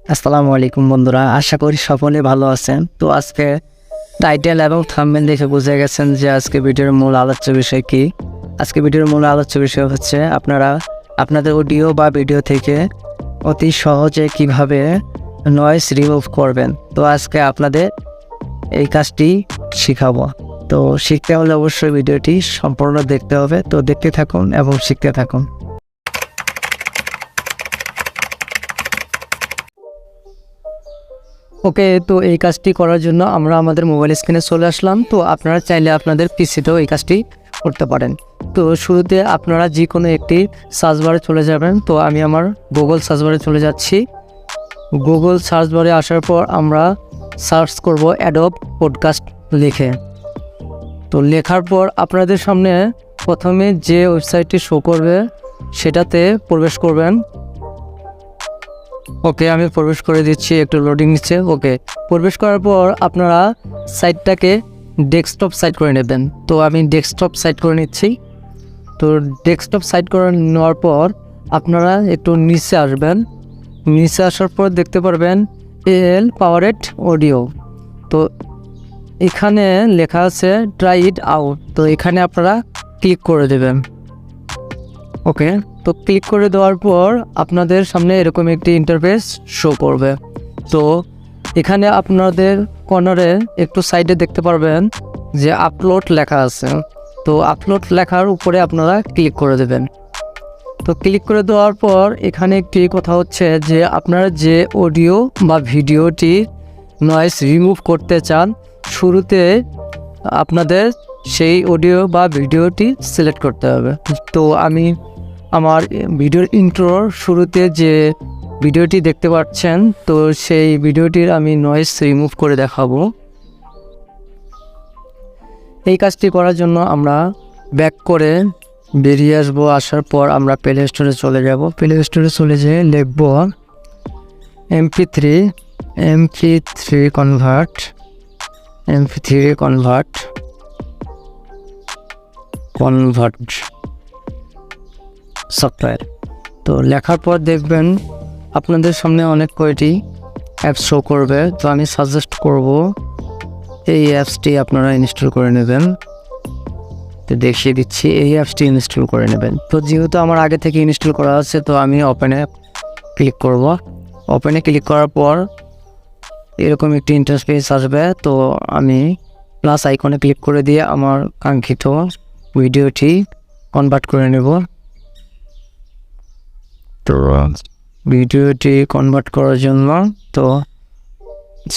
আসসালামু আলাইকুম বন্ধুরা, আশা করি সকলে ভালো আছেন। তো আজকে টাইটেল এবং থাম্বনেল দেখে বুঝে গেছেন যে আজকে ভিডিওর মূল আলোচ্য বিষয় কি। আজকে ভিডিওর মূল আলোচ্য বিষয় হচ্ছে আপনারা আপনাদের অডিও বা ভিডিও থেকে অতি সহজে কিভাবে নয়েজ রিমুভ করবেন। তো আজকে আপনাদের এই কাজটি শিখাবো। তো শিখতে হলে অবশ্যই ভিডিওটি সম্পূর্ণ দেখতে হবে। তো দেখতে থাকুন এবং শিখতে থাকুন। ওকে, তো এই কাজটি করার জন্য আমরা আমাদের মোবাইল স্ক্রিনে চলে আসলাম। তো আপনারা চাইলে আপনাদের পিসিতেও এই কাজটি করতে পারেন। তো শুরুতে আপনারা যে কোনো একটি সার্চ বারে চলে যাবেন। তো আমি আমার গুগল সার্চ বারে চলে যাচ্ছি। গুগল সার্চ বারে আসার পর আমরা সার্চ করব অ্যাডোব পডকাস্ট লিখে। তো লেখার পর আপনাদের সামনে প্রথমে যে ওয়েবসাইটটি শো করবে সেটাতে প্রবেশ করবেন। ওকে, আমি প্রবেশ করে দিচ্ছি, একটু লোডিং নিচ্ছে। ওকে, প্রবেশ করার পর আপনারা সাইটটাকে ডেস্কটপ সাইট করে নেবেন। তো আমি ডেস্কটপ সাইট করে নিচ্ছি। তো ডেস্কটপ সাইট করে নেওয়ার পর আপনারা একটু নিচে আসবেন। নিচে আসার পর দেখতে পারবেন এল পাওয়ারেড অডিও। তো এখানে লেখা আছে ট্রাই ইট আউট। তো এখানে আপনারা ক্লিক করে দেবেন। ওকে, তো ক্লিক করে দেওয়ার পর আপনাদের সামনে এরকম একটি ইন্টারফেস শো করবে। তো এখানে আপনাদের কর্নারে একটু সাইডে দেখতে পারবেন যে আপলোড লেখা আছে। তো আপলোড লেখার উপরে আপনারা ক্লিক করে দেবেন। তো ক্লিক করে দেওয়ার পর এখানে একটি কথা হচ্ছে যে আপনারা যে অডিও বা ভিডিওটি নয়েজ রিমুভ করতে চান, শুরুতে আপনাদের সেই অডিও বা ভিডিওটি সিলেক্ট করতে হবে। তো আমি আমার ভিডিওর ইন্ট্রোর শুরুতে যে ভিডিওটি দেখতে পাচ্ছেন, তো সেই ভিডিওটির আমি নয়েজ রিমুভ করে দেখাবো। এই কাজটি করার জন্য আমরা ব্যাক করে বেরিয়ে আসবো। আসার পর আমরা প্লে স্টোরে চলে যাব। প্লে স্টোরে চলে যেয়ে লিখব MP3 কনভার্ট সফটওয়্যার। তো লেখার পর দেখবেন আপনাদের সামনে অনেক কয়টি অ্যাপস শো করবে। তো আমি সাজেস্ট করব এই অ্যাপসটি আপনারা ইনস্টল করে নেবেন। তো দেখিয়ে দিচ্ছি, এই অ্যাপসটি ইনস্টল করে নেবেন। তো যেহেতু আমার আগে থেকে ইনস্টল করা আছে, তো আমি ওপেনে ক্লিক করব। ওপেনে ক্লিক করার পর এরকম একটি ইন্টারফেস আসবে। তো আমি প্লাস আইকনে ক্লিক করে দিয়ে আমার কাঙ্ক্ষিত ভিডিওটি কনভার্ট করে নেব। তো ভিডিওটি কনভার্ট করার জন্য তো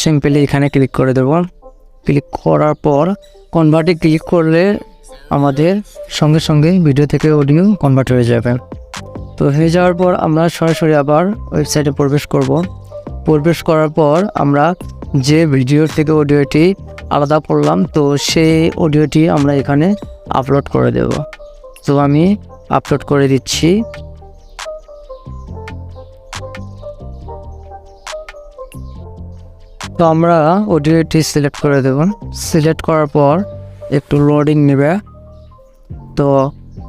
সিম্পলি এখানে ক্লিক করে দেব। ক্লিক করার পর কনভার্টে ক্লিক করলে আমাদের সঙ্গে সঙ্গে ভিডিও থেকে অডিও কনভার্ট হয়ে যাবে। তো হয়ে যাওয়ার পর আমরা সরাসরি আবার ওয়েবসাইটে প্রবেশ করব। প্রবেশ করার পর আমরা যে ভিডিওর থেকে অডিওটি আলাদা করলাম, তো সেই অডিওটি আমরা এখানে আপলোড করে দেব। তো আমি আপলোড করে দিচ্ছি। তো আমরা অডিওটি সিলেক্ট করে দেব। সিলেক্ট করার পর একটু লোডিং নেবে। তো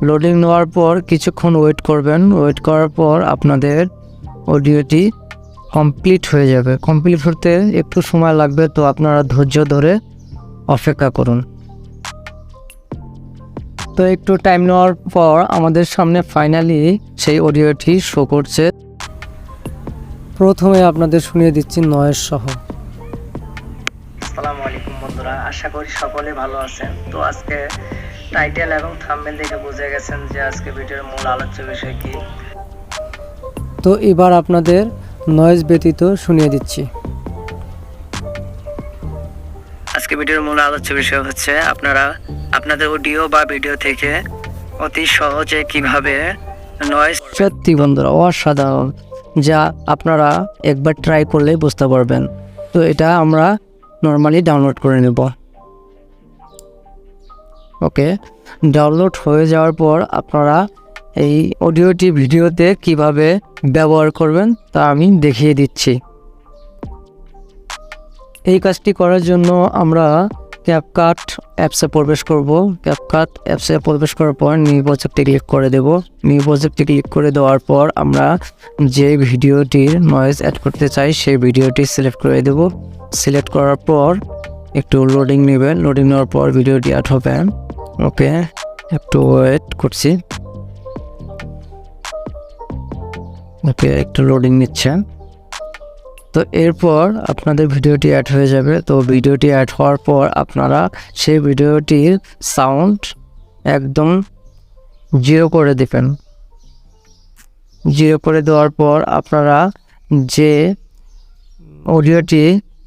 লোডিং নেওয়ার পর কিছুক্ষণ ওয়েট করবেন। ওয়েট করার পর আপনাদের অডিওটি কমপ্লিট হয়ে যাবে। কমপ্লিট হতে একটু সময় লাগবে, তো আপনারা ধৈর্য ধরে অপেক্ষা করুন। তো একটু টাইম নেওয়ার পর আমাদের সামনে ফাইনালি সেই অডিওটি শো করছে। প্রথমে আপনাদের শুনিয়ে দিচ্ছি নয়েজ সহ। আসসালামু আলাইকুম বন্ধুরা, আশা করি সকলে ভালো আছেন। তো আজকে টাইটেল এবং থাম্বনেল দেখে বুঝে গেছেন যে আজকে ভিডিওর মূল আলোচ্য বিষয় কি। তো এবার আপনাদের নয়েজ ব্যতীত শুনিয়ে দিচ্ছি। আজকে ভিডিওর মূল আলোচ্য বিষয় হচ্ছে আপনারা আপনাদের অডিও বা ভিডিও থেকে অতি সহজে কিভাবে নয়েজ। সত্যি বন্ধুরা, অসাধারণ, যা আপনারা একবার ট্রাই করলেই বুঝতে পারবেন। তো এটা আমরা নর্মালি ডাউনলোড করে নেব। ওকে, ডাউনলোড হয়ে যাওয়ার পর আপনারা এই অডিওটি ভিডিওতে কিভাবে ব্যবহার করবেন তা আমি দেখিয়ে দিচ্ছি। এই কাজটি করার জন্য আমরা ক্যাপকাট অ্যাপসে প্রবেশ করব। ক্যাপকাট অ্যাপসে প্রবেশ করার পর নিউ প্রজেক্টে ক্লিক করে দেব। নিউ প্রজেক্টে ক্লিক করে দেওয়ার পর আমরা যে ভিডিওটির নয়েজ অ্যাড করতে চাই সেই ভিডিওটি সিলেক্ট করে দেব। সিলেক্ট করার পর একটু লোডিং নেবে, লোডিং নেওয়ার পর ভিডিওটি অ্যাড হবে। ওকে, একটু ওয়েট করছি। ওকে, একটু লোডিং নিচ্ছে। তো এরপর আপনাদের ভিডিওটি অ্যাড হয়ে যাবে। তো ভিডিওটি অ্যাড হওয়ার পর আপনারা সেই ভিডিওটির সাউন্ড একদম 0 করে দেবেন। 0 করে দেওয়ার পর আপনারা যে অডিওটি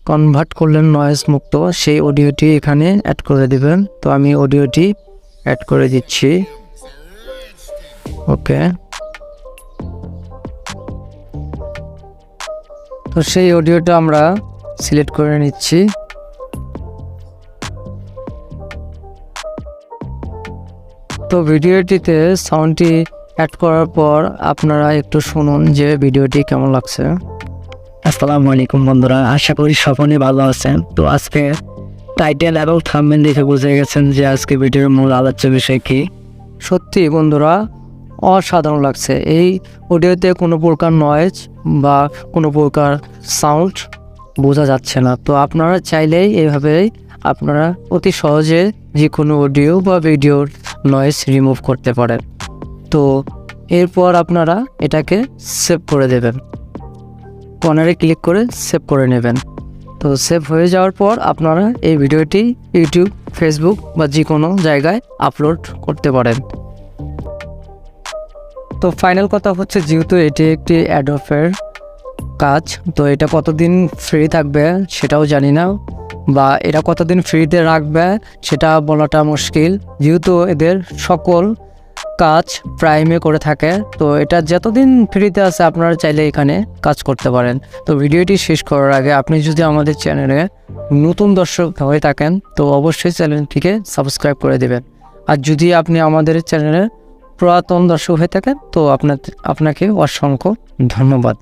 কনভার্ট করলেন নয়েজ মুক্ত, সেই অডিওটি এখানে অ্যাড করে দেবেন। তো আমি অডিওটি অ্যাড করে দিচ্ছি। ওকে, তো সেই অডিওটা আমরা সিলেক্ট করে নিচ্ছি। তো ভিডিওটিতে সাউন্ডটি অ্যাড করার পর আপনারা একটু শুনুন যে ভিডিওটি কেমন লাগছে। আসসালামু আলাইকুম বন্ধুরা, আশা করি সকলে ভালো আছেন। তো আজকে টাইটেল এবং থাম্বনেল দেখে বুঝে গেছেন যে আজকে ভিডিওর মূল আলোচ্য বিষয় কি। সত্যি বন্ধুরা, অসাধারণ লাগছে। এই অডিওতে কোনো প্রকার নয়েজ বা কোনো প্রকার সাউন্ড বোঝা যাচ্ছে না। তো আপনারা চাইলেই এইভাবেই আপনারা অতি সহজে যে কোনো অডিও বা ভিডিওর নয়েজ রিমুভ করতে পারেন। তো এরপর আপনারা এটাকে সেভ করে দেবেন, কর্নারে ক্লিক করে সেভ করে নেবেন। তো সেভ হয়ে যাওয়ার পর আপনারা এই ভিডিওটি ইউটিউব, ফেসবুক বা যে কোনো জায়গায় আপলোড করতে পারেন। তো ফাইনাল কথা হচ্ছে, যেহেতু এটি একটি অ্যাডোবের কাজ, তো এটা কতদিন ফ্রি থাকবে সেটাও জানি না, বা এটা কতদিন ফ্রিতে রাখবে সেটা বলাটা মুশকিল, যেহেতু এদের সকল কাজ প্রাইমে করে থাকে। তো এটা যতদিন ফ্রিতে আছে আপনারা চাইলে এখানে কাজ করতে পারেন। তো ভিডিওটি শেষ করার আগে আপনি যদি আমাদের চ্যানেলে নতুন দর্শক হয়ে থাকেন তো অবশ্যই চ্যানেলটিকে সাবস্ক্রাইব করে দেবেন। আর যদি আপনি আমাদের চ্যানেলে পুরাতন দর্শক হয়ে থাকেন তো আপনাকে অসংখ্য ধন্যবাদ।